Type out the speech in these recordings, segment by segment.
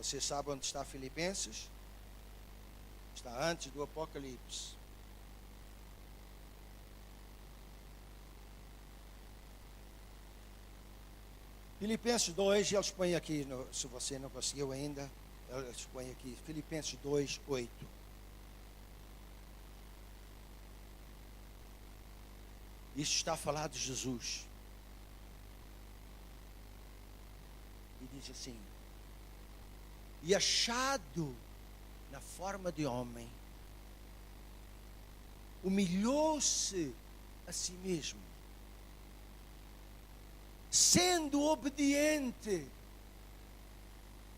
Você sabe onde está Filipenses? Está antes do Apocalipse. Filipenses 2, eles põem aqui, se você não conseguiu ainda, eles põem aqui, Filipenses 2, 8. Isso está a falar de Jesus. E diz assim: e achado na forma de homem, humilhou-se a si mesmo, sendo obediente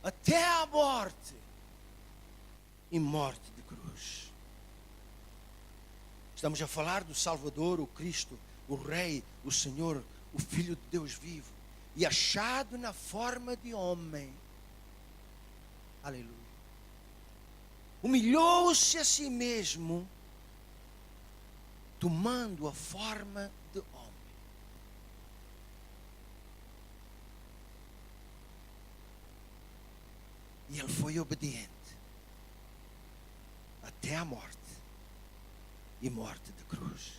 até a morte, e morte de cruz. Estamos a falar do Salvador, o Cristo, o Rei, o Senhor, o Filho de Deus vivo, e achado na forma de homem. Aleluia. Humilhou-se a si mesmo, tomando a forma de homem. E ele foi obediente até a morte, e morte de cruz.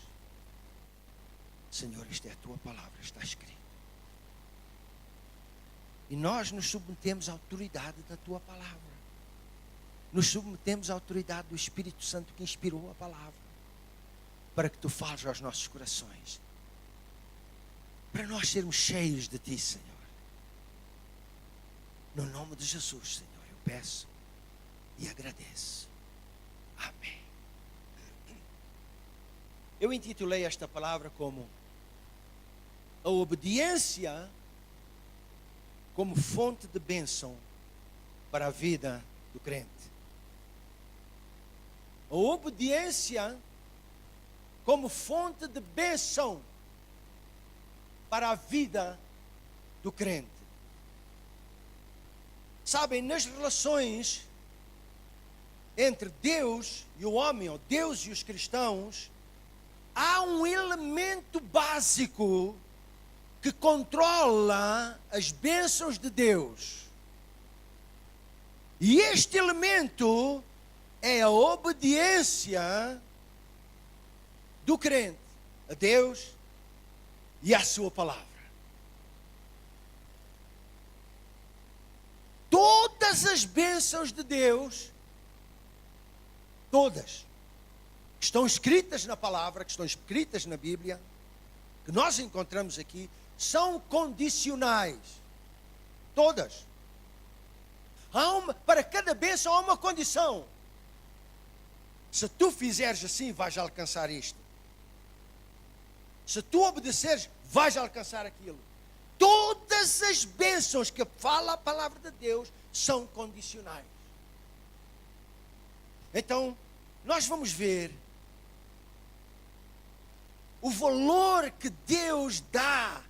Senhor, isto é a tua palavra, está escrito. E nós nos submetemos à autoridade da tua palavra. Nos submetemos à autoridade do Espírito Santo que inspirou a palavra, para que tu fales aos nossos corações, para nós sermos cheios de ti, Senhor. No nome de Jesus, Senhor, eu peço e agradeço. Amém. Eu intitulei esta palavra como a obediência como fonte de bênção para a vida do crente. A obediência como fonte de bênção para a vida do crente. Sabem, nas relações entre Deus e o homem, ou Deus e os cristãos, há um elemento básico que controla as bênçãos de Deus. E este elemento é a obediência do crente a Deus e à sua palavra. Todas as bênçãos de Deus, todas, que estão escritas na palavra, que estão escritas na Bíblia, que nós encontramos aqui, são condicionais. Todas. Para cada bênção há uma condição. Se tu fizeres assim, vais alcançar isto. Se tu obedeceres, vais alcançar aquilo. Todas as bênçãos que fala a palavra de Deus são condicionais. Então, nós vamos ver o valor que Deus dá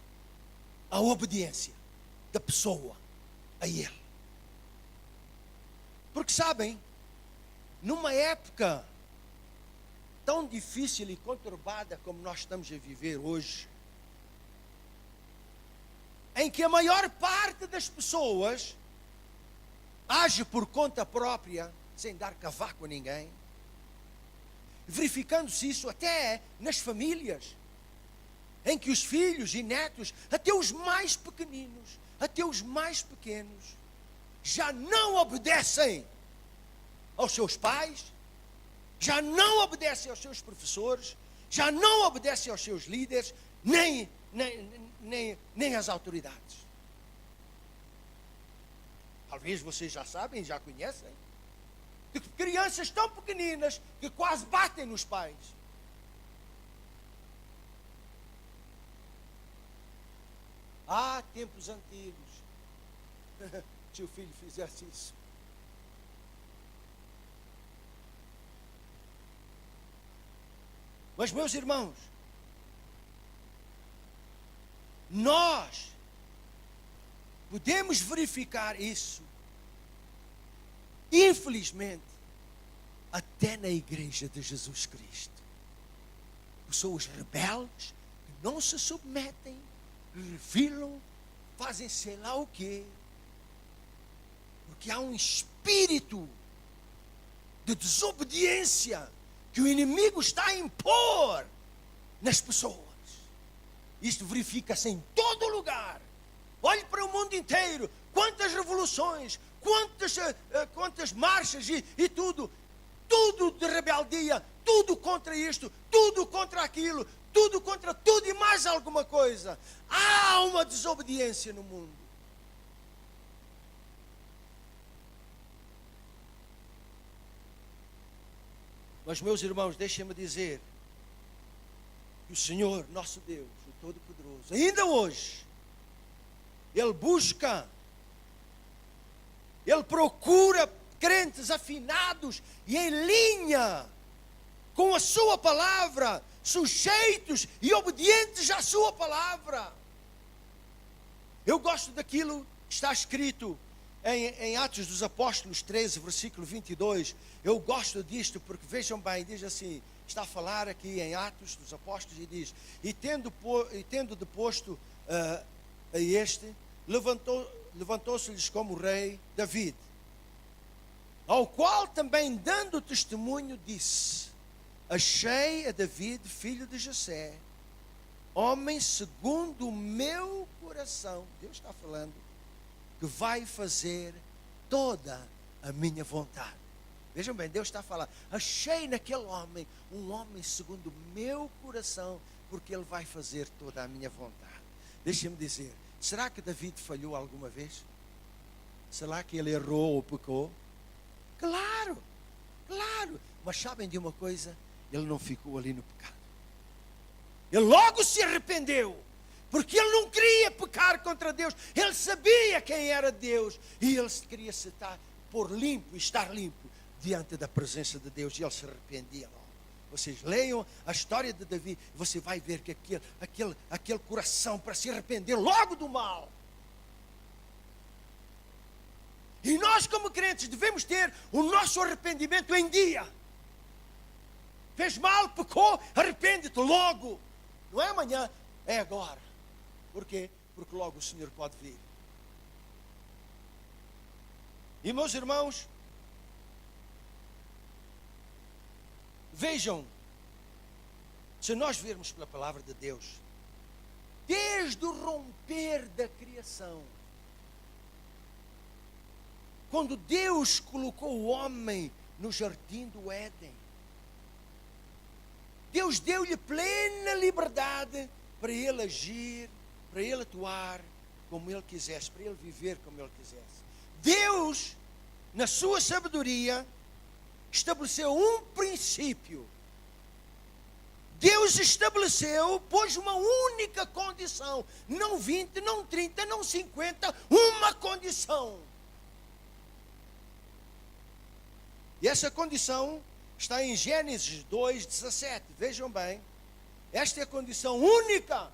à obediência da pessoa a Ele. Porque sabem, numa época tão difícil e conturbada como nós estamos a viver hoje, em que a maior parte das pessoas age por conta própria, sem dar cavaco a ninguém, verificando-se isso até nas famílias, em que os filhos e netos, até os mais pequeninos, até os mais pequenos, já não obedecem aos seus pais, já não obedecem aos seus professores, já não obedecem aos seus líderes, nem às autoridades. Talvez vocês já sabem, já conhecem, de crianças tão pequeninas que quase batem nos pais. Há tempos antigos, se o filho fizesse isso. Mas, meus irmãos, nós podemos verificar isso, infelizmente, até na igreja de Jesus Cristo. Pessoas rebeldes, que não se submetem, refilam, fazem sei lá o quê, Porque há um espírito de desobediência que o inimigo está a impor nas pessoas. Isto verifica-se em todo lugar. Olhe para o mundo inteiro. Quantas revoluções, quantas marchas e tudo. Tudo de rebeldia, tudo contra isto, tudo contra aquilo, tudo contra tudo e mais alguma coisa. Há uma desobediência no mundo. Mas, meus irmãos, deixem-me dizer que o Senhor, nosso Deus, o Todo-Poderoso, ainda hoje, Ele busca, Ele procura crentes afinados e em linha com a sua palavra, sujeitos e obedientes à sua palavra. Eu gosto daquilo que está escrito em Atos dos Apóstolos 13, versículo 22, eu gosto disto, porque vejam bem, diz assim, está a falar aqui em Atos dos Apóstolos e diz, e tendo deposto a este, levantou-se-lhes como rei David, ao qual também dando testemunho disse, achei a David, filho de Jessé, homem segundo o meu coração, Deus está falando, que vai fazer toda a minha vontade. Vejam bem, Deus está a falar, achei naquele homem, um homem segundo o meu coração, porque ele vai fazer toda a minha vontade. Deixem-me dizer, será que David falhou alguma vez? Será que ele errou ou pecou? Claro, claro, mas sabem de uma coisa? Ele não ficou ali no pecado. Ele logo se arrependeu. Porque ele não queria pecar contra Deus. Ele sabia quem era Deus. E ele queria se pôr limpo, estar limpo diante da presença de Deus. E ele se arrependia logo. Vocês leiam a história de Davi. Você vai ver que aquele coração para se arrepender logo do mal. E nós como crentes devemos ter o nosso arrependimento em dia. Fez mal, pecou, arrepende-te logo. Não é amanhã, é agora. Por quê? Porque logo o Senhor pode vir. E meus irmãos, vejam, se nós virmos pela palavra de Deus, desde o romper da criação, quando Deus colocou o homem no jardim do Éden, Deus deu-lhe plena liberdade para ele agir, para ele atuar como ele quisesse, para ele viver como ele quisesse. Deus, na sua sabedoria, estabeleceu um princípio. Deus estabeleceu, pôs uma única condição, não 20, não 30, não 50, uma condição. E essa condição está em Gênesis 2:17. Vejam bem, esta é a condição única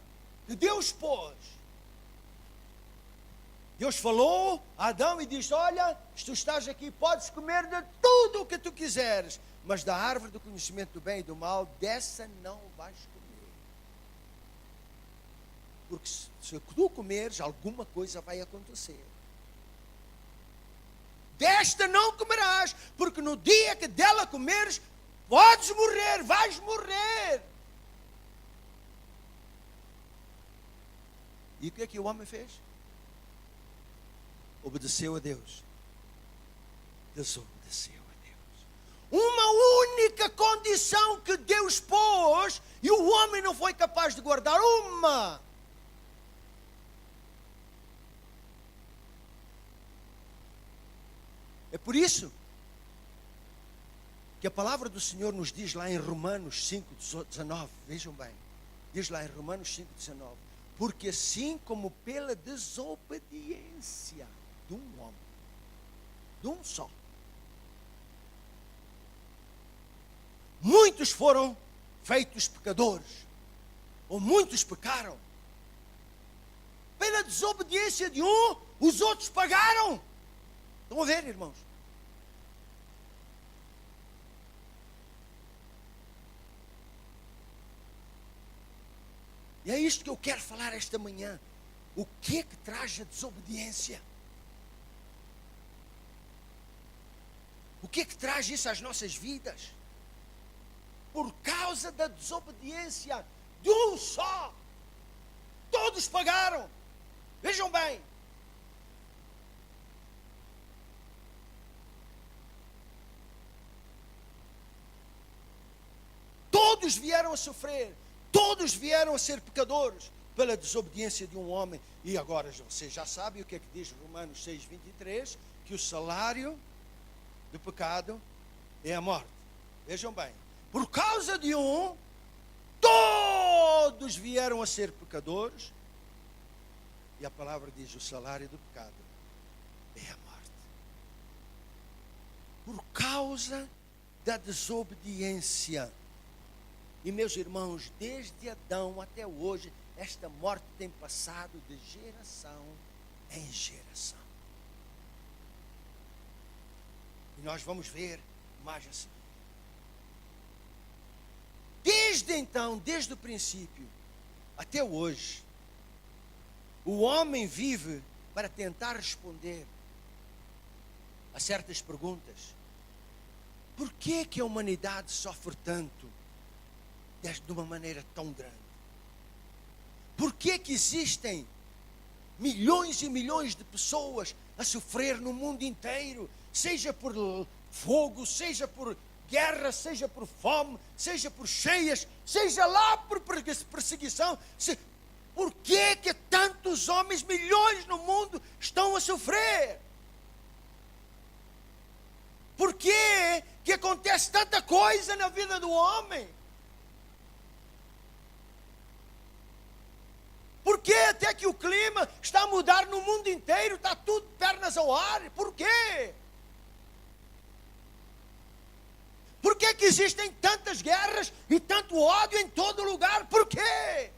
que Deus pôs. Deus falou a Adão e disse, olha, se tu estás aqui, podes comer de tudo o que tu quiseres, mas da árvore do conhecimento do bem e do mal, dessa não vais comer. Porque se tu comeres, alguma coisa vai acontecer. Desta não comerás, porque no dia que dela comeres, podes morrer, vais morrer. E o que é que o homem fez? Obedeceu a Deus. Desobedeceu a Deus. Uma única condição que Deus pôs e o homem não foi capaz de guardar. Uma. É por isso que a palavra do Senhor nos diz lá em Romanos 5:19. Vejam bem. Diz lá em Romanos 5:19. Porque assim como pela desobediência de um homem, de um só, muitos foram feitos pecadores, ou muitos pecaram. Pela desobediência de um, os outros pagaram. Estão a ver, irmãos? E é isto que eu quero falar esta manhã. O que é que traz a desobediência? que é que traz isso às nossas vidas? Por causa da desobediência de um só. Todos pagaram. Vejam bem. Todos vieram a sofrer. Todos vieram a ser pecadores pela desobediência de um homem. E agora você já sabe o que é que diz Romanos 6:23, que o salário do pecado é a morte. Vejam bem. Por causa de um, todos vieram a ser pecadores. E a palavra diz: o salário do pecado é a morte. Por causa da desobediência. E meus irmãos, desde Adão até hoje, esta morte tem passado de geração em geração. E nós vamos ver mais a seguir. Desde então, desde o princípio até hoje, o homem vive para tentar responder a certas perguntas. Por que que a humanidade sofre tanto de uma maneira tão grande? Por que que existem milhões e milhões de pessoas a sofrer no mundo inteiro, seja por fogo, seja por guerra, seja por fome, seja por cheias, seja lá por perseguição? Por que que tantos homens, milhões no mundo, estão a sofrer? Por que que acontece tanta coisa na vida do homem? Por que até que o clima está a mudar no mundo inteiro, está tudo pernas ao ar? Por quê? Por que que existem tantas guerras e tanto ódio em todo lugar? Por quê?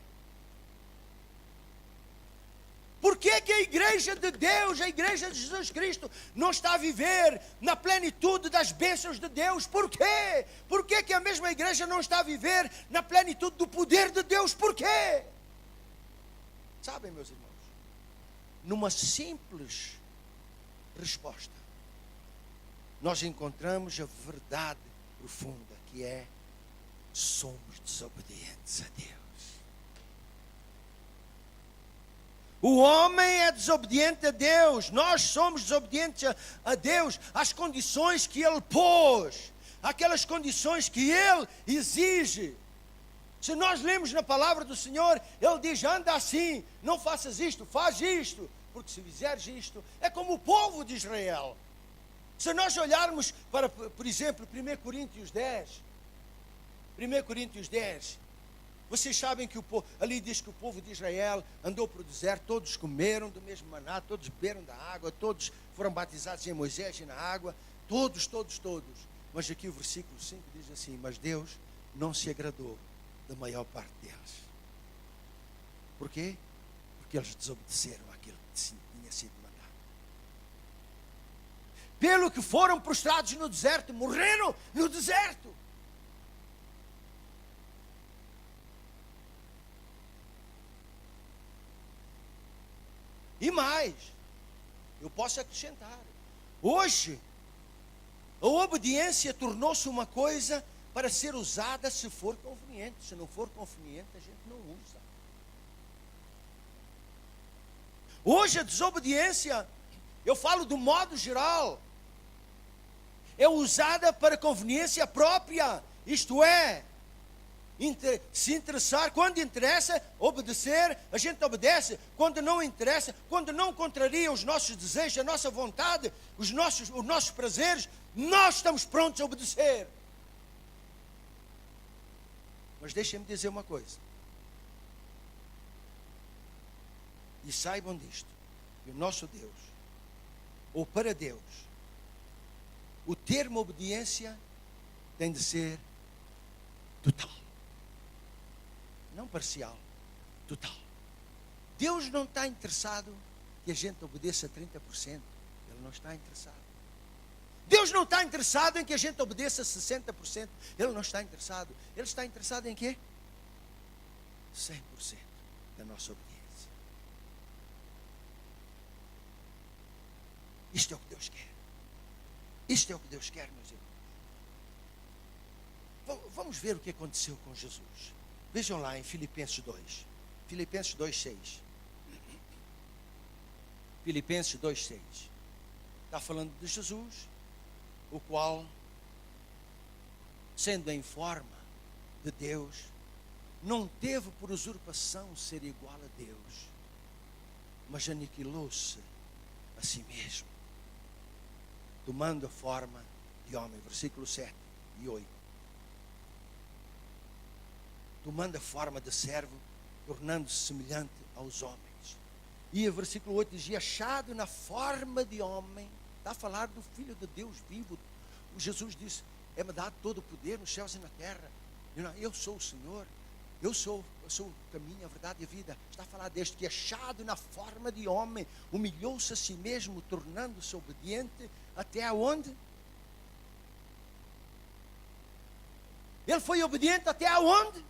Por que que a igreja de Deus, a igreja de Jesus Cristo, não está a viver na plenitude das bênçãos de Deus? Por quê? Por que que a mesma igreja não está a viver na plenitude do poder de Deus? Por quê? Sabem, meus irmãos, numa simples resposta, nós encontramos a verdade profunda, que é: somos desobedientes a Deus. O homem é desobediente a Deus, nós somos desobedientes a Deus, às condições que Ele pôs, aquelas condições que Ele exige. Se nós lemos na palavra do Senhor, Ele diz: anda assim, não faças isto, faz isto, porque se fizeres isto, é como o povo de Israel. Se nós olharmos para, por exemplo, 1 Coríntios 10, vocês sabem que ali diz que o povo de Israel andou para o deserto, todos comeram do mesmo maná, todos beberam da água, todos foram batizados em Moisés e na água, todos. Mas aqui o versículo 5 diz assim: mas Deus não se agradou da maior parte deles. Por quê? Porque eles desobedeceram àquilo que tinha sido mandado. Pelo que foram prostrados no deserto, morreram no deserto. E mais, eu posso acrescentar: hoje, a obediência tornou-se uma coisa para ser usada se for conveniente. Se não for conveniente, a gente não usa. Hoje a desobediência, eu falo do modo geral, é usada para conveniência própria. Isto é, se interessar, quando interessa, obedecer, a gente obedece. Quando não interessa, quando não contraria os nossos desejos, a nossa vontade, os nossos prazeres, nós estamos prontos a obedecer. Mas deixem-me dizer uma coisa. E saibam disto: que o nosso Deus, ou para Deus, o termo obediência tem de ser total. Não parcial, total. Deus não está interessado que a gente obedeça 30%. Ele não está interessado. Deus não está interessado em que a gente obedeça 60%. Ele não está interessado. Ele está interessado em quê? 100% da nossa obediência. Isto é o que Deus quer. Isto é o que Deus quer, meus irmãos. Vamos ver o que aconteceu com Jesus. Vejam lá em Filipenses 2. Filipenses 2:6. Filipenses 2:6. Está falando de Jesus, o qual, sendo em forma de Deus, não teve por usurpação ser igual a Deus, mas aniquilou-se a si mesmo, tomando a forma de homem. Versículo 7 e 8. Tomando a forma de servo, tornando-se semelhante aos homens. E o versículo 8 diz: achado na forma de homem. Está a falar do Filho de Deus vivo. Jesus disse: é-me dado todo o poder nos céus e na terra. Eu sou o Senhor. Eu sou o caminho, a verdade e a vida. Está a falar deste que, achado na forma de homem, humilhou-se a si mesmo, tornando-se obediente até aonde? Ele foi obediente até aonde?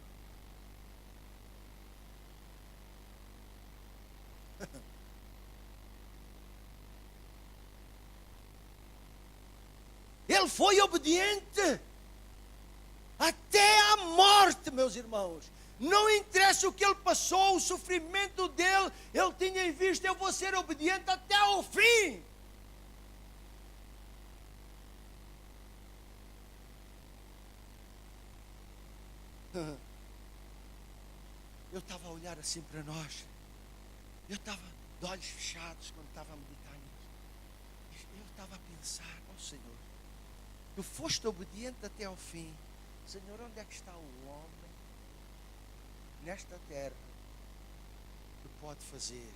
Ele foi obediente até a morte, meus irmãos. Não interessa o que ele passou, o sofrimento dele, ele tinha em vista: eu vou ser obediente até ao fim. Eu estava a olhar assim para nós. Eu estava de olhos fechados quando estava a meditar nisso. Eu estava a pensar: ó Senhor, tu foste obediente até ao fim. Senhor, onde é que está o homem nesta terra que pode fazer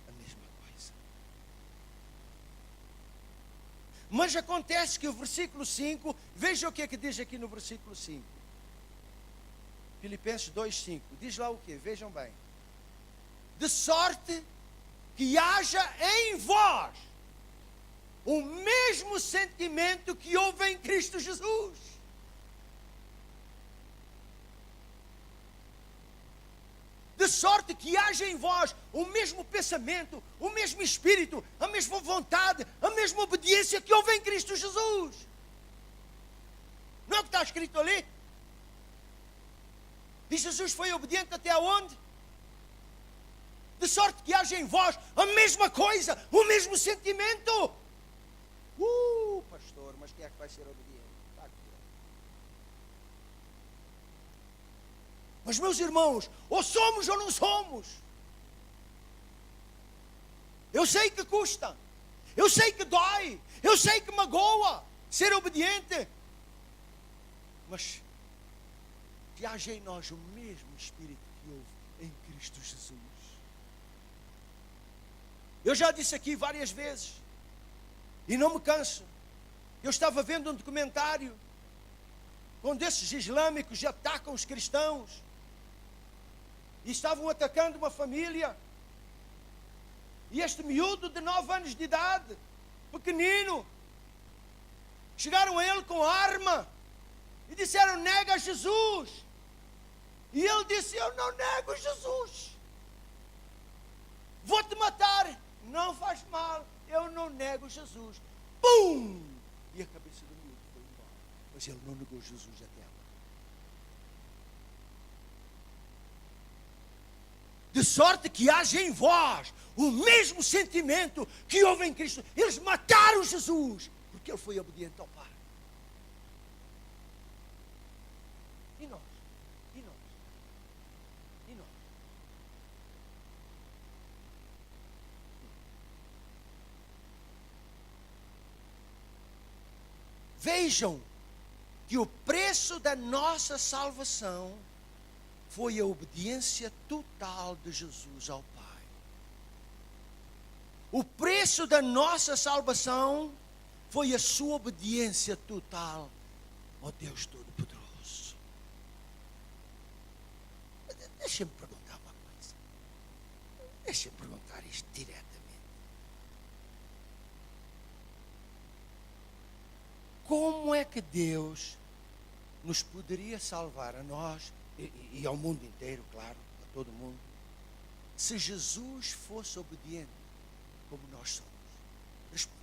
a mesma coisa? Mas acontece que o versículo 5, veja o que é que diz aqui no versículo 5. Filipenses 2:5. Diz lá o quê? Vejam bem. De sorte que haja em vós o mesmo sentimento que houve em Cristo Jesus. De sorte que haja em vós o mesmo pensamento, o mesmo espírito, a mesma vontade, a mesma obediência que houve em Cristo Jesus. Não é o que está escrito ali? E Jesus foi obediente até aonde? De sorte que haja em vós a mesma coisa, o mesmo sentimento. Pastor, mas quem é que vai ser obediente? Mas, meus irmãos, ou somos ou não somos. Eu sei que custa, eu sei que dói, eu sei que magoa ser obediente, mas que haja em nós o mesmo Espírito que houve em Cristo Jesus. Eu já disse aqui várias vezes, e não me canso. Eu estava vendo um documentário quando esses islâmicos atacam os cristãos, e estavam atacando uma família, e este miúdo de 9 anos de idade, pequenino, chegaram a ele com arma e disseram: nega Jesus. E ele disse: eu não nego Jesus, vou-te matar. Não faz mal, eu não nego Jesus. Pum! E a cabeça do miúdo foi embora. Mas ele não negou Jesus até agora. De sorte que haja em vós o mesmo sentimento que houve em Cristo. Eles mataram Jesus porque ele foi obediente ao Pai. E nós? E nós? E nós? Vejam que o preço da nossa salvação foi a obediência total de Jesus ao Pai. O preço da nossa salvação foi a sua obediência total ao Deus Todo-Poderoso. Deixa-me perguntar uma coisa. Deixa-me perguntar isto diretamente. Como é que Deus nos poderia salvar a nós e ao mundo inteiro, claro, a todo mundo, se Jesus fosse obediente como nós somos? Responda.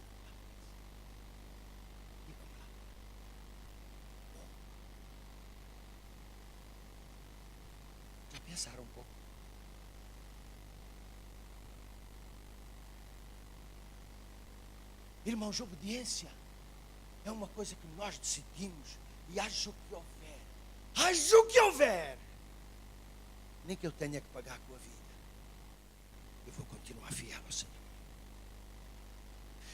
Irmãos, obediência é uma coisa que nós decidimos, e haja o que houver, haja o que houver, nem que eu tenha que pagar com a vida, eu vou continuar fiel ao Senhor.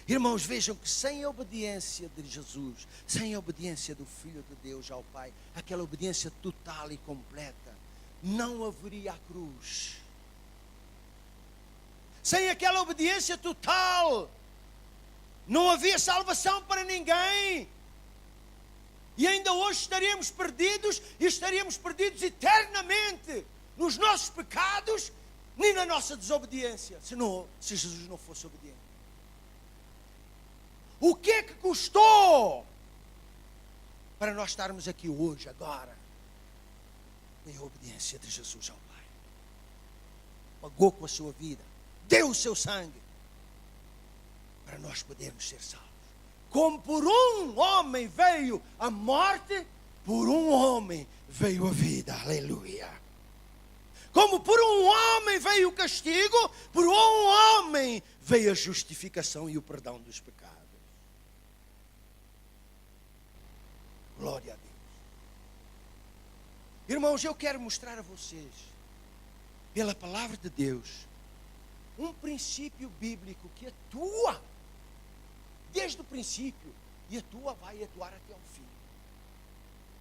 Irmãos, vejam que sem a obediência de Jesus, sem a obediência do Filho de Deus ao Pai, aquela obediência total e completa, não haveria a cruz. Sem aquela obediência total, não havia salvação para ninguém. E ainda hoje estaríamos perdidos, e estaríamos perdidos eternamente nos nossos pecados, nem na nossa desobediência, se Jesus não fosse obediente. O que é que custou para nós estarmos aqui hoje, agora? É a obediência de Jesus ao Pai. Pagou com a sua vida, deu o seu sangue, para nós podermos ser salvos. Como por um homem veio a morte, por um homem veio a vida. Aleluia. Como por um homem veio o castigo, por um homem veio a justificação e o perdão dos pecados. Glória a Deus. Irmãos, eu quero mostrar a vocês, pela palavra de Deus, um princípio bíblico que atua desde o princípio e vai atuar até ao fim.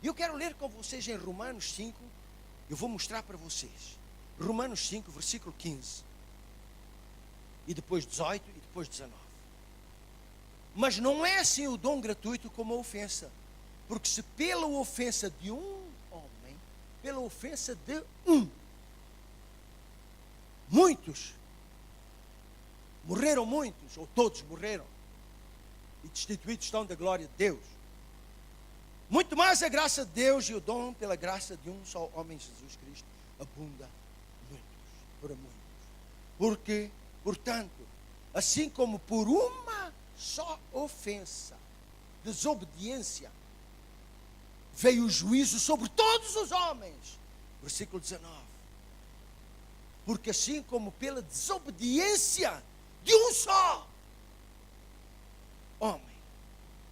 E eu quero ler com vocês em Romanos 5, eu vou mostrar para vocês. Romanos 5, versículo 15. E depois 18 e depois 19. Mas não é assim o dom gratuito como a ofensa. Porque se pela ofensa de um homem, pela ofensa de muitos, morreram muitos, ou todos morreram, e destituídos estão da glória de Deus. Muito mais a graça de Deus e o dom pela graça de um só homem, Jesus Cristo, abunda para muitos. Porque, portanto, assim como por uma só ofensa, desobediência, veio o juízo sobre todos os homens. Versículo 19. Porque assim como pela desobediência de um só homem,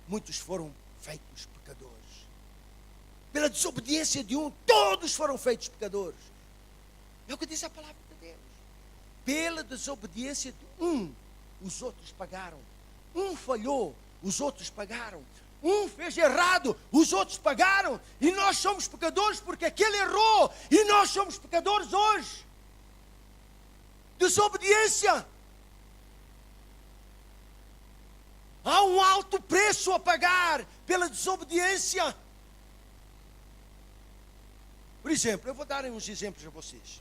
muitos foram feitos pecadores. Pela desobediência de um, todos foram feitos pecadores. É o que diz a palavra de Deus. Pela desobediência de um, os outros pagaram. Um falhou, os outros pagaram. Um fez errado, os outros pagaram. E nós somos pecadores porque aquele errou. E nós somos pecadores hoje. Desobediência. Há um alto preço a pagar pela desobediência. Por exemplo, eu vou dar uns exemplos a vocês.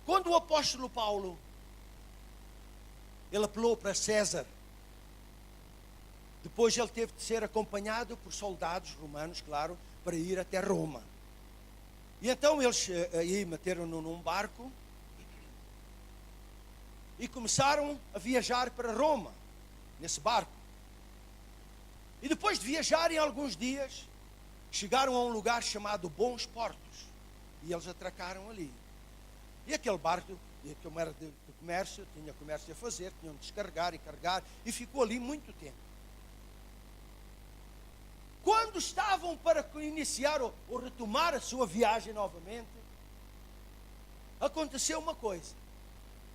Quando o apóstolo Paulo, ele apelou para César, depois ele teve de ser acompanhado por soldados romanos, claro, para ir até Roma. E então eles aí meteram-no num barco e começaram a viajar para Roma, nesse barco. E depois de viajarem alguns dias, chegaram a um lugar chamado Bons Portos. E eles atracaram ali. E aquele barco, como era de comércio, tinha comércio a fazer, tinham de descarregar e carregar, e ficou ali muito tempo. Quando estavam para iniciar ou retomar a sua viagem novamente, aconteceu uma coisa.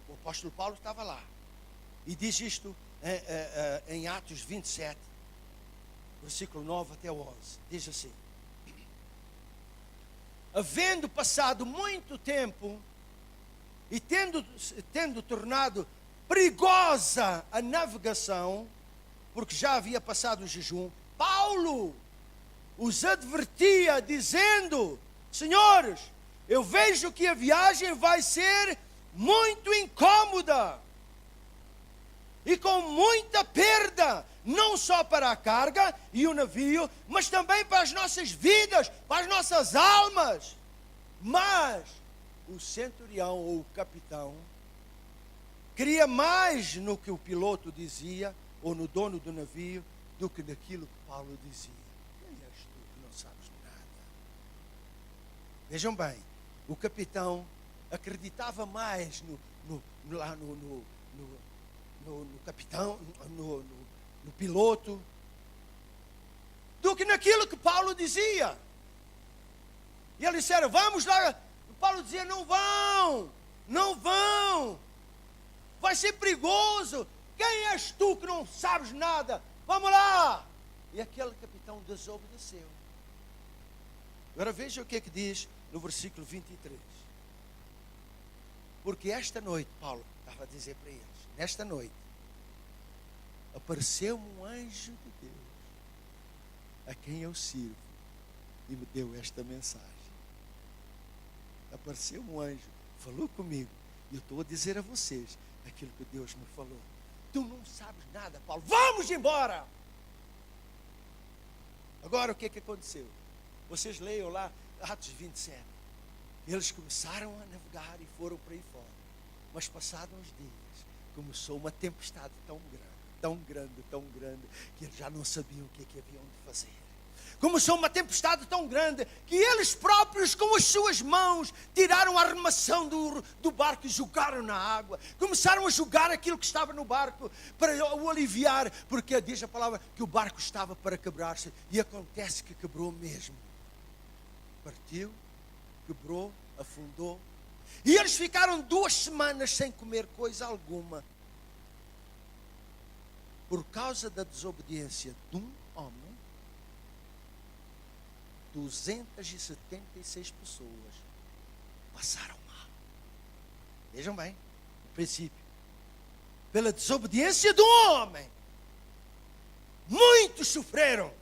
O apóstolo Paulo estava lá. E diz isto em Atos 27, versículo 9 até 11. Diz assim: havendo passado muito tempo e tendo tornado perigosa a navegação, porque já havia passado o jejum, Paulo os advertia, dizendo: senhores, eu vejo que a viagem vai ser muito incômoda e com muita perda, não só para a carga e o navio, mas também para as nossas vidas, para as nossas almas. Mas o centurião ou o capitão cria mais no que o piloto dizia, ou no dono do navio, do que naquilo que Paulo dizia. Quem és tu que não sabes nada? Vejam bem, o capitão acreditava mais no capitão, no piloto, do que naquilo que Paulo dizia. E eles disseram, vamos lá. E Paulo dizia, não vão, não vão. Vai ser perigoso. Quem és tu que não sabes nada? Vamos lá. E aquele capitão desobedeceu. Agora veja o que é que diz no versículo 23. Porque esta noite, Paulo estava a dizer para eles, nesta noite, apareceu-me um anjo de Deus, a quem eu sirvo, e me deu esta mensagem. Apareceu-me um anjo, falou comigo, e eu estou a dizer a vocês aquilo que Deus me falou. Tu não sabes nada, Paulo, vamos embora! Agora o que é que aconteceu? Vocês leiam lá Atos 27. Eles começaram a navegar e foram para aí fora. Mas passados uns dias, começou uma tempestade tão grande, que eles já não sabiam o que é que haviam de fazer. Começou uma tempestade tão grande, que eles próprios, com as suas mãos, tiraram a armação do barco e jogaram na água. Começaram a jogar aquilo que estava no barco, para o aliviar, porque diz a palavra que o barco estava para quebrar-se. E acontece que quebrou mesmo. Partiu, quebrou, afundou. E eles ficaram 2 semanas sem comer coisa alguma. Por causa da desobediência de um homem, 276 pessoas passaram mal. Vejam bem, no princípio. Pela desobediência de um homem, muitos sofreram.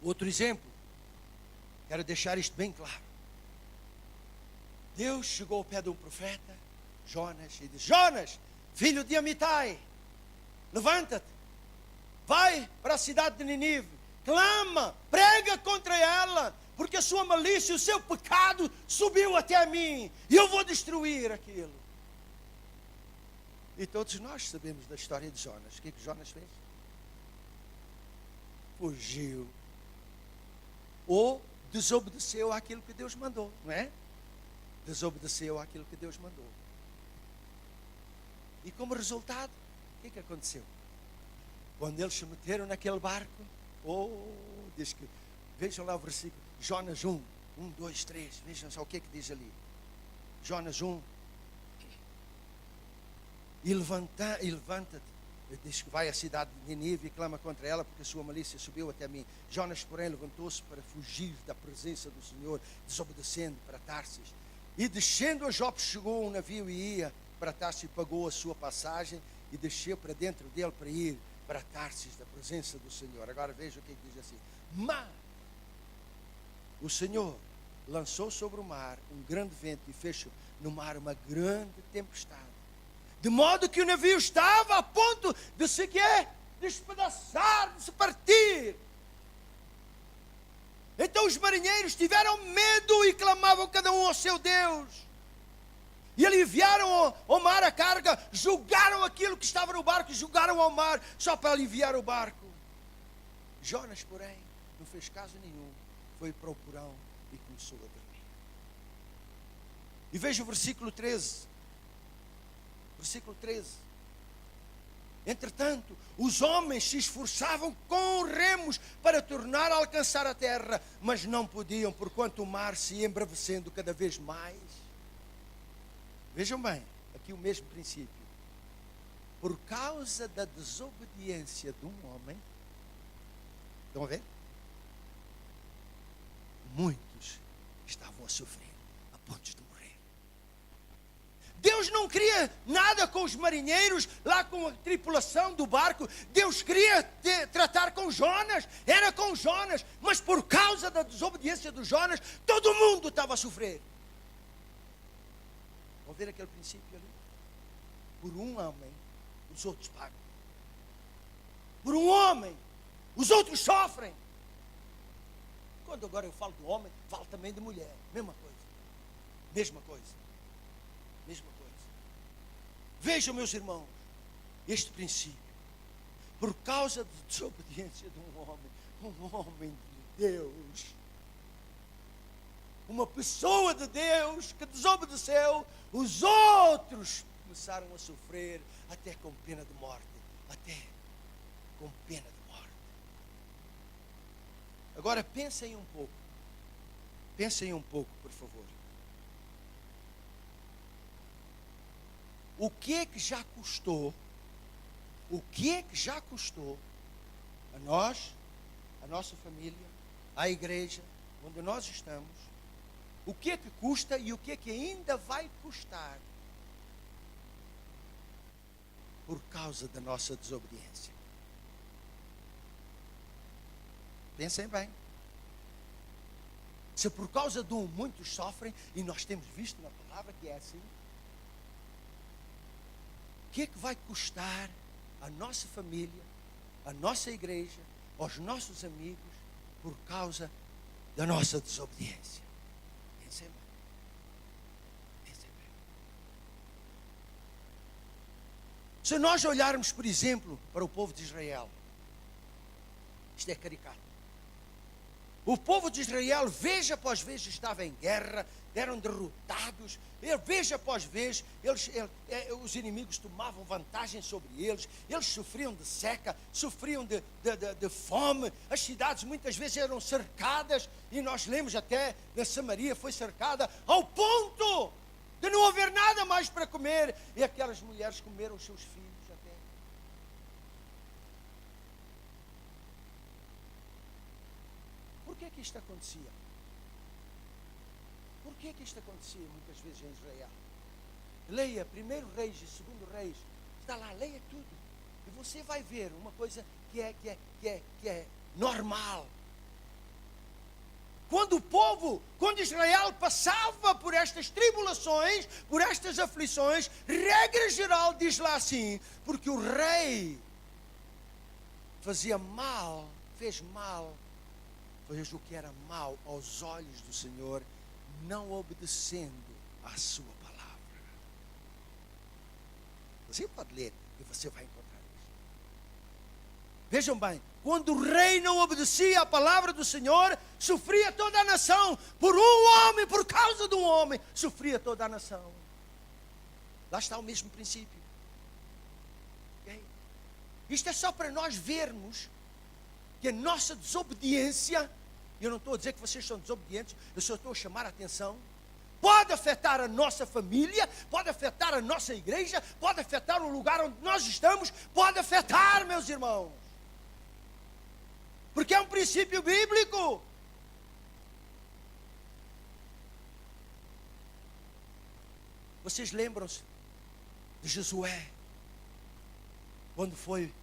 Outro exemplo, quero deixar isto bem claro. Deus chegou ao pé de um profeta, Jonas, e disse, Jonas, filho de Amitai, levanta-te, vai para a cidade de Nínive, clama, prega contra ela, porque a sua malícia, o seu pecado subiu até mim, e eu vou destruir aquilo. E todos nós sabemos da história de Jonas. O que é que Jonas fez? Fugiu. Ou desobedeceu àquilo que Deus mandou, não é? Desobedeceu àquilo que Deus mandou. E como resultado, o que é que aconteceu? Quando eles se meteram naquele barco, diz que, vejam lá o versículo, Jonas 1, 2, 3, vejam só o que é que diz ali. Jonas 1, e levanta-te, diz que vai à cidade de Nínive e clama contra ela, porque a sua malícia subiu até mim. Jonas, porém, levantou-se para fugir da presença do Senhor, desobedecendo para Tarsis. E descendo a Jope, chegou um navio e ia para Tarsis, e pagou a sua passagem, e desceu para dentro dele para ir para Tarsis, da presença do Senhor. Agora veja o que diz assim. Mas o Senhor lançou sobre o mar um grande vento e fez no mar uma grande tempestade, de modo que o navio estava a ponto de se despedaçar, de se partir. Então os marinheiros tiveram medo e clamavam cada um ao seu Deus. E aliviaram ao mar a carga, jogaram aquilo que estava no barco, jogaram ao mar, só para aliviar o barco. Jonas, porém, não fez caso nenhum, foi para o porão e começou a dormir. E veja o versículo 13. Versículo 13. Entretanto, os homens se esforçavam com remos para tornar a alcançar a terra, mas não podiam, porquanto o mar se ia embravecendo cada vez mais. Vejam bem, aqui o mesmo princípio. Por causa da desobediência de um homem, estão a ver? Muitos estavam a sofrer, a pontos de morrer. Deus não queria nada com os marinheiros, lá com a tripulação do barco. Deus queria tratar com Jonas, era com Jonas, mas por causa da desobediência de Jonas, todo mundo estava a sofrer. Vão ver aquele princípio ali? Por um homem, os outros pagam. Por um homem, os outros sofrem. Quando agora eu falo do homem, falo também de mulher. Mesma coisa. Mesma coisa. Mesma coisa. Vejam, meus irmãos, este princípio. Por causa da desobediência de um homem de Deus, uma pessoa de Deus que desobedeceu, os outros começaram a sofrer até com pena de morte. Até com pena de morte. Agora pensem um pouco. Pensem um pouco, por favor. O que é que já custou? O que é que já custou a nós, a nossa família, à igreja, onde nós estamos? O que é que custa e o que é que ainda vai custar por causa da nossa desobediência? Pensem bem. Se por causa de um muitos sofrem, e nós temos visto na palavra que é assim, o que é que vai custar a nossa família, a nossa igreja, aos nossos amigos, por causa da nossa desobediência? Pensem bem. Pensem bem. Se nós olharmos, por exemplo, para o povo de Israel, isto é caricato. O povo de Israel, vez após vez, estava em guerra, eram derrotados, vez após vez, os inimigos tomavam vantagem sobre eles sofriam de seca, sofriam de fome, as cidades muitas vezes eram cercadas, e nós lemos até, na Samaria foi cercada, ao ponto de não haver nada mais para comer, e aquelas mulheres comeram os seus filhos até. Por que isto acontecia? Por que isto acontecia muitas vezes em Israel? Leia 1 Reis e 2 Reis. Está lá, leia tudo. E você vai ver uma coisa que é normal. Quando Israel passava por estas tribulações, por estas aflições, regra geral diz lá assim, porque o rei fez o que era mal aos olhos do Senhor, não obedecendo à sua palavra. Você pode ler e você vai encontrar isso. Vejam bem, quando o rei não obedecia à palavra do Senhor, sofria toda a nação. Por um homem, por causa de um homem, sofria toda a nação. Lá está o mesmo princípio. Okay? Isto é só para nós vermos que a nossa desobediência, eu não estou a dizer que vocês são desobedientes, eu só estou a chamar a atenção, pode afetar a nossa família, pode afetar a nossa igreja, pode afetar o lugar onde nós estamos, pode afetar, meus irmãos. Porque é um princípio bíblico. Vocês lembram-se de Josué, quando foi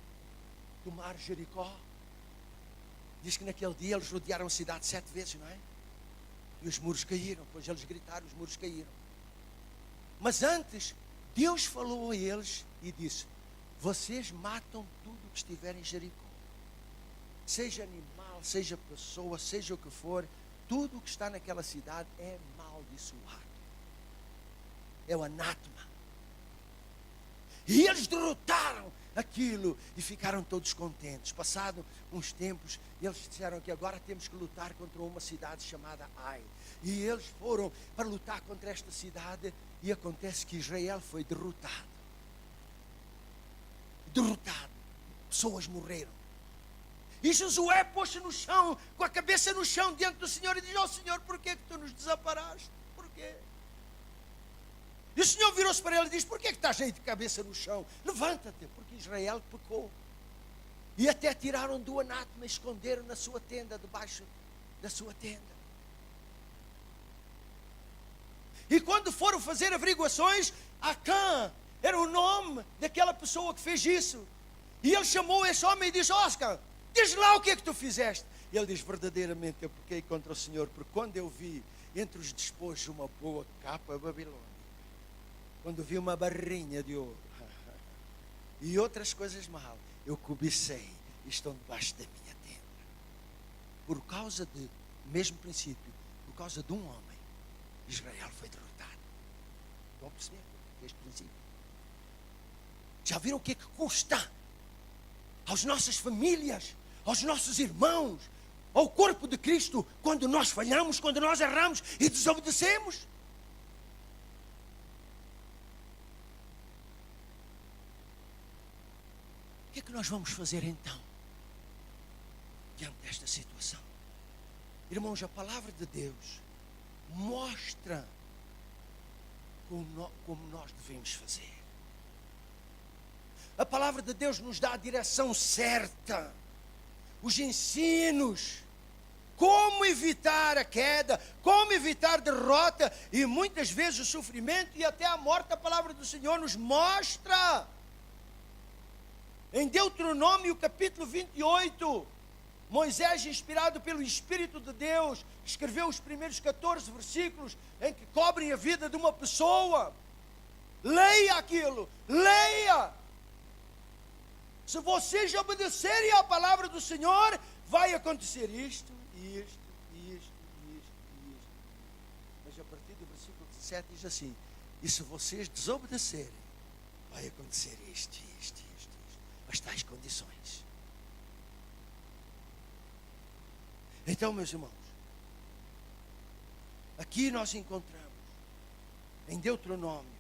tomar Jericó? Diz que naquele dia eles rodearam a cidade 7 vezes, não é? E os muros caíram. Depois eles gritaram, os muros caíram. Mas antes, Deus falou a eles e disse: vocês matam tudo que estiver em Jericó. Seja animal, seja pessoa, seja o que for, tudo o que está naquela cidade é amaldiçoado. É o anátema. E eles derrotaram aquilo e ficaram todos contentes. Passado uns tempos, eles disseram que agora temos que lutar contra uma cidade chamada Ai. E eles foram para lutar contra esta cidade, e acontece que Israel foi derrotado. Pessoas morreram. E Josué pôs-se no chão, com a cabeça no chão, diante do Senhor, e diz: ó Senhor, porquê é que tu nos desamparaste? Porquê? E o Senhor virou-se para ele e disse: porquê é que estás aí de cabeça no chão? Levanta-te, porque Israel pecou. E até tiraram do anátema e esconderam na sua tenda, debaixo da sua tenda. E quando foram fazer averiguações, Acã era o nome daquela pessoa que fez isso. E ele chamou esse homem e disse: Oscar, diz lá o que é que tu fizeste. E ele diz: verdadeiramente eu pequei contra o Senhor, porque quando eu vi entre os despojos uma boa capa babilônica, quando vi uma barrinha de ouro e outras coisas mal, eu cobicei e estão debaixo da minha tenda. Por causa do mesmo princípio, por causa de um homem, Israel foi derrotado. Vão perceber este princípio? Já viram o que custa às nossas famílias, aos nossos irmãos, ao corpo de Cristo quando nós falhamos, quando nós erramos e desobedecemos? O que é que nós vamos fazer então, diante desta situação? Irmãos, a palavra de Deus mostra como nós devemos fazer. A palavra de Deus nos dá a direção certa, os ensinos, como evitar a queda, como evitar derrota e muitas vezes o sofrimento e até a morte. A palavra do Senhor nos mostra. Em Deuteronômio capítulo 28, Moisés, inspirado pelo Espírito de Deus, escreveu os primeiros 14 versículos em que cobrem a vida de uma pessoa. Leia aquilo, leia. Se vocês obedecerem à palavra do Senhor, vai acontecer isto, isto. Mas a partir do versículo 17 diz assim: e se vocês desobedecerem, vai acontecer isto. As tais condições. Então, meus irmãos, aqui nós encontramos em Deuteronômio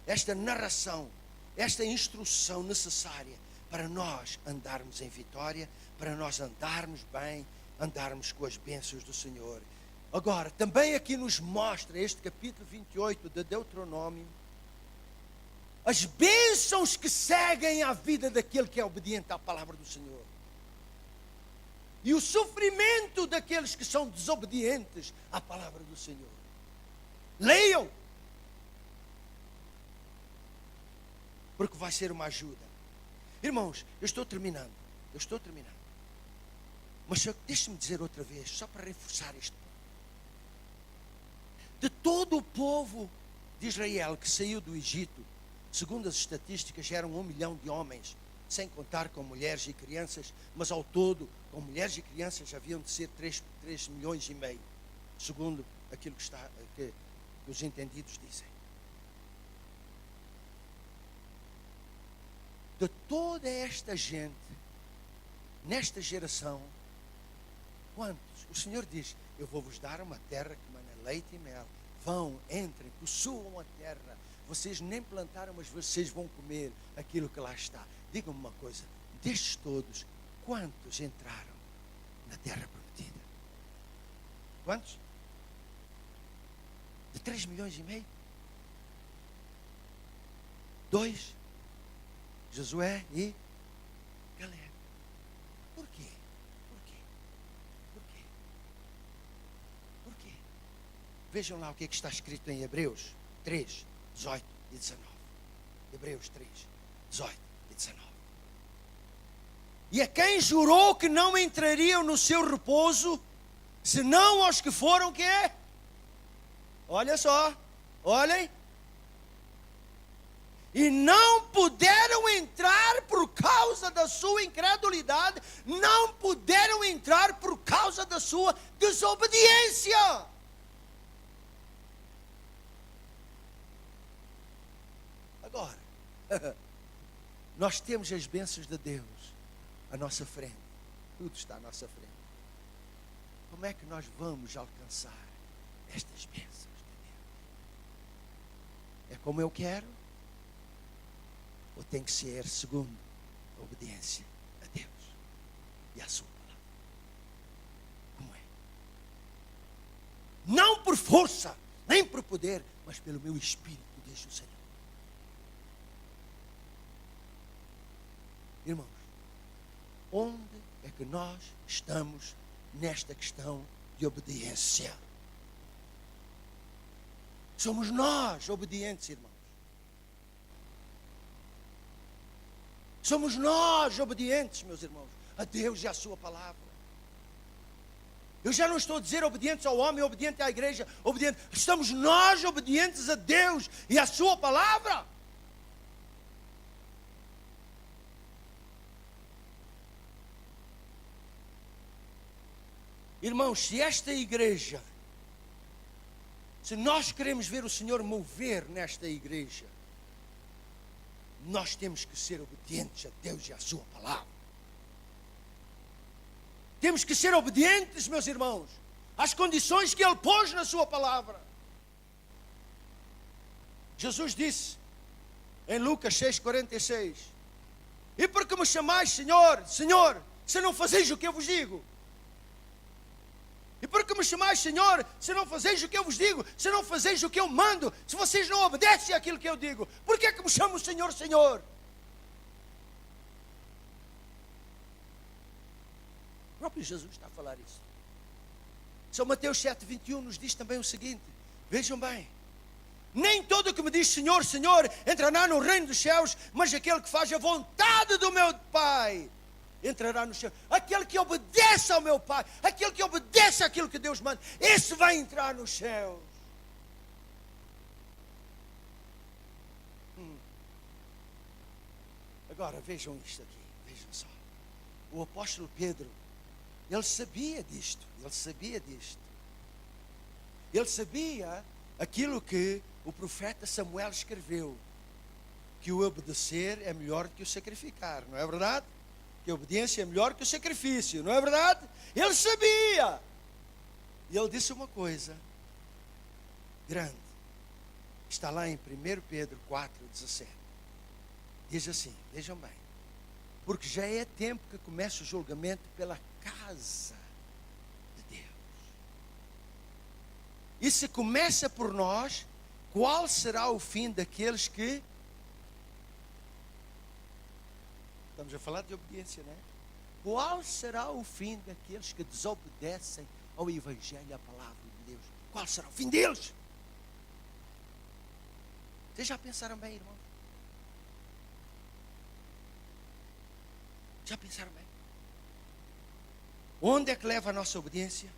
esta narração, esta instrução necessária para nós andarmos em vitória, para nós andarmos bem, andarmos com as bênçãos do Senhor. Agora, também aqui nos mostra este capítulo 28 de Deuteronômio as bênçãos que seguem a vida daquele que é obediente à palavra do Senhor. E o sofrimento daqueles que são desobedientes à palavra do Senhor. Leiam. Porque vai ser uma ajuda. Irmãos, eu estou terminando. Mas deixe-me dizer outra vez, só para reforçar este ponto. De todo o povo de Israel que saiu do Egito, segundo as estatísticas, eram 1 milhão de homens, sem contar com mulheres e crianças, mas ao todo, com mulheres e crianças, haviam de ser 3 milhões e meio, segundo aquilo que os entendidos dizem. De toda esta gente, nesta geração, quantos? O Senhor diz: eu vou vos dar uma terra que mana leite e mel. Vão, entrem, possuam a terra. Vocês nem plantaram, mas vocês vão comer aquilo que lá está. Digam-me uma coisa: destes todos, quantos entraram na terra prometida? Quantos? De 3 milhões e meio? 2? Josué e Caleb. Por quê? Vejam lá o que está escrito em Hebreus 3, 18 e 19. Hebreus 3, 18 e 19. E a quem jurou que não entrariam no seu repouso, senão aos que foram o quê? Olha só, olhem. E não puderam entrar por causa da sua incredulidade, não puderam entrar por causa da sua desobediência. Agora, nós temos as bênçãos de Deus à nossa frente. Tudo está à nossa frente. Como é que nós vamos alcançar estas bênçãos de Deus? É como eu quero? Ou tem que ser segundo a obediência a Deus e à sua palavra? Como é? Não por força, nem por poder, mas pelo meu Espírito, diz o Senhor. Irmãos, onde é que nós estamos nesta questão de obediência? Somos nós obedientes, irmãos. Somos nós obedientes, meus irmãos, a Deus e à sua palavra. Eu já não estou a dizer obedientes ao homem, obediente à igreja, obediente. Estamos nós obedientes a Deus e à sua palavra. Irmãos, se esta igreja, se nós queremos ver o Senhor mover nesta igreja, nós temos que ser obedientes a Deus e à sua palavra. Temos que ser obedientes, meus irmãos, às condições que Ele pôs na sua palavra. Jesus disse em Lucas 6,46: e porque me chamais Senhor, Senhor, se não fazeis o que eu vos digo? E porque me chamais Senhor, se não fazeis o que eu vos digo? Se não fazeis o que eu mando? Se vocês não obedecem àquilo que eu digo, por que é que me chamam Senhor, Senhor? O próprio Jesus está a falar isso. São Mateus 7,21 nos diz também o seguinte: vejam bem, nem todo o que me diz Senhor, Senhor entrará no reino dos céus, mas aquele que faz a vontade do meu Pai entrará no céu. Aquele que obedece ao meu Pai, aquele que obedece àquilo que Deus manda, esse vai entrar nos céus. Agora vejam isto aqui, vejam só. O apóstolo Pedro, ele sabia disto, ele sabia aquilo que o profeta Samuel escreveu, que o obedecer é melhor do que o sacrificar, não é verdade? Que a obediência é melhor que o sacrifício, não é verdade? Ele sabia. E ele disse uma coisa grande, está lá em 1 Pedro 4,17. Diz assim, vejam bem: porque já é tempo que começa o julgamento pela casa de Deus. E se começa por nós, qual será o fim daqueles que... Estamos a falar de obediência, não é? Qual será o fim daqueles que desobedecem ao Evangelho, à palavra de Deus? Qual será o fim deles? Vocês já pensaram bem, irmãos? Já pensaram bem? Onde é que leva a nossa obediência?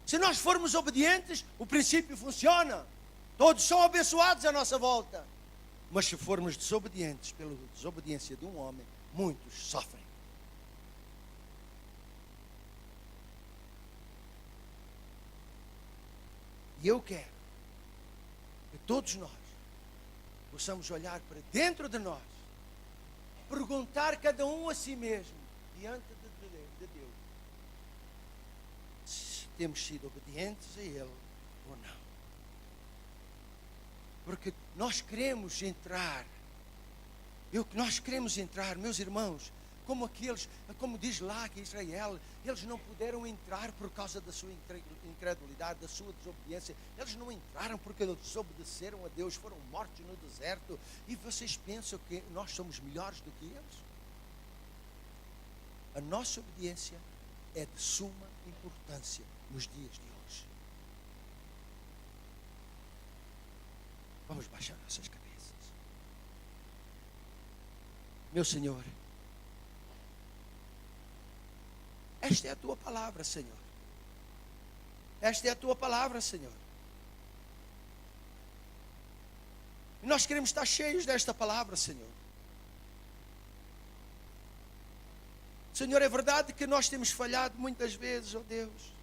Se nós formos obedientes, o princípio funciona. Todos são abençoados à nossa volta. Mas se formos desobedientes, pela desobediência de um homem, muitos sofrem. E eu quero que todos nós possamos olhar para dentro de nós, perguntar cada um a si mesmo, diante de Deus, se temos sido obedientes a Ele ou não. Porque nós queremos entrar, meus irmãos, como diz lá que Israel, eles não puderam entrar por causa da sua incredulidade, da sua desobediência. Eles não entraram porque eles desobedeceram a Deus, foram mortos no deserto. E vocês pensam que nós somos melhores do que eles? A nossa obediência é de suma importância nos dias de hoje. Vamos baixar nossas cabeças. Meu Senhor, esta é a Tua palavra, Senhor. Esta é a Tua palavra, Senhor. E nós queremos estar cheios desta palavra, Senhor. Senhor, é verdade que nós temos falhado muitas vezes, ó Deus.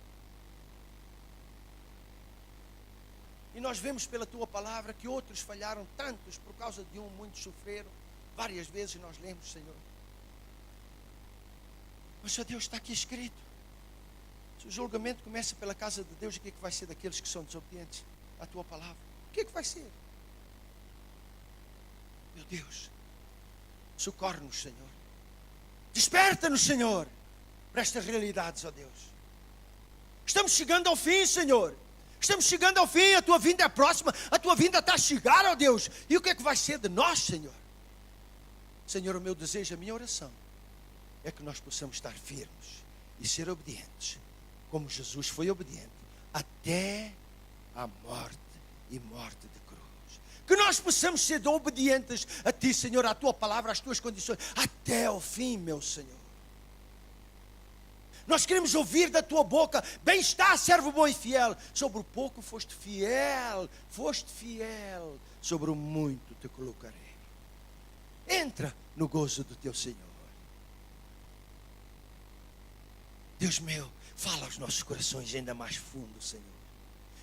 E nós vemos pela Tua palavra que outros falharam, tantos por causa de muitos sofreram. Várias vezes nós lemos, Senhor. Mas, ó Deus, está aqui escrito: se o julgamento começa pela casa de Deus, o que é que vai ser daqueles que são desobedientes à Tua palavra? O que é que vai ser? Meu Deus, socorre-nos, Senhor. Desperta-nos, Senhor, para estas realidades, ó Deus. Estamos chegando ao fim, Senhor. Estamos chegando ao fim, a Tua vinda é próxima, a Tua vinda está a chegar, ó Deus. E o que é que vai ser de nós, Senhor? Senhor, o meu desejo, a minha oração é que nós possamos estar firmes e ser obedientes, como Jesus foi obediente, até a morte e morte de cruz. Que nós possamos ser obedientes a Ti, Senhor, à Tua palavra, às Tuas condições, até ao fim, meu Senhor. Nós queremos ouvir da Tua boca: bem está, servo bom e fiel. Sobre o pouco foste fiel, sobre o muito te colocarei. Entra no gozo do Teu Senhor. Deus meu, fala aos nossos corações ainda mais fundo, Senhor.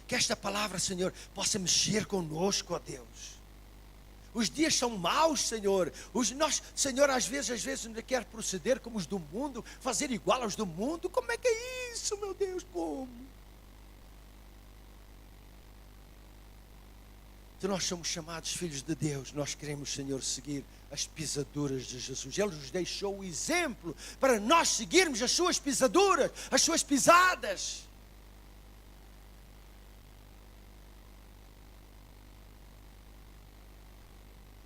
Que esta palavra, Senhor, possa mexer conosco, ó Deus. Os dias são maus, Senhor. Senhor, às vezes não quer proceder como os do mundo, fazer igual aos do mundo. Como é que é isso, meu Deus? Como? Se nós somos chamados filhos de Deus, nós queremos, Senhor, seguir as pisaduras de Jesus. Ele nos deixou o exemplo para nós seguirmos as suas pisaduras, as suas pisadas.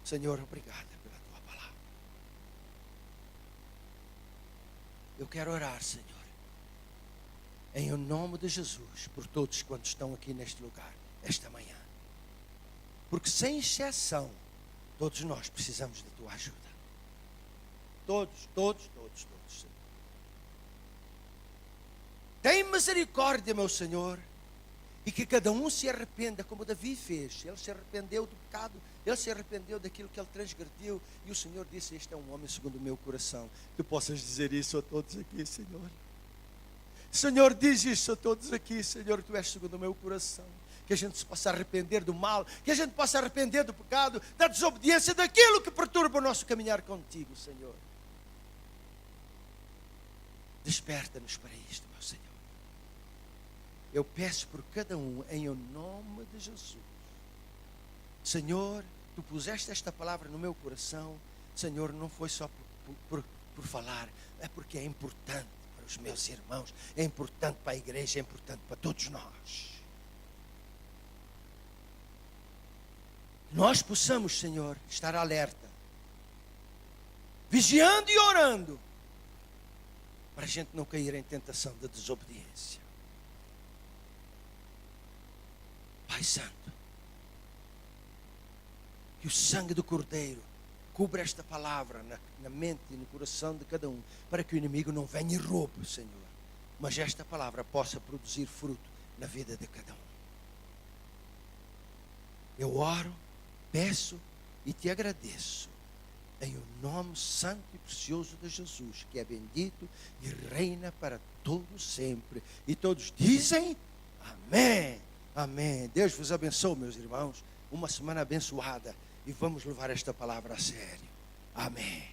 Senhor, obrigado pela tua palavra. Eu quero orar, Senhor, em nome de Jesus, por todos quantos estão aqui neste lugar, esta manhã. Porque sem exceção, todos nós precisamos da tua ajuda. Todos, Senhor. Tem misericórdia, meu Senhor, e que cada um se arrependa, como Davi fez. Ele se arrependeu do pecado, ele se arrependeu daquilo que ele transgrediu, e o Senhor disse: este é um homem segundo o meu coração. Tu possas dizer isso a todos aqui, Senhor. Senhor, diz isso a todos aqui, Senhor, tu és segundo o meu coração. Que a gente se possa arrepender do mal, que a gente possa arrepender do pecado, da desobediência, daquilo que perturba o nosso caminhar contigo, Senhor. Desperta-nos para isto, meu Senhor. Eu peço por cada um, em nome de Jesus. Senhor, tu puseste esta palavra no meu coração. Senhor, não foi só por falar, é porque é importante para os meus irmãos, é importante para a igreja, é importante para todos nós. Nós possamos, Senhor, estar alerta, vigiando e orando, para a gente não cair em tentação de desobediência. Pai Santo, que o sangue do Cordeiro cubra esta palavra na mente e no coração de cada um, para que o inimigo não venha e roube, Senhor, mas esta palavra possa produzir fruto na vida de cada um. Eu oro, peço e te agradeço, em o nome santo e precioso de Jesus, que é bendito e reina para todo sempre. E todos dizem amém, amém. Deus vos abençoe, meus irmãos, uma semana abençoada, e vamos levar esta palavra a sério. Amém.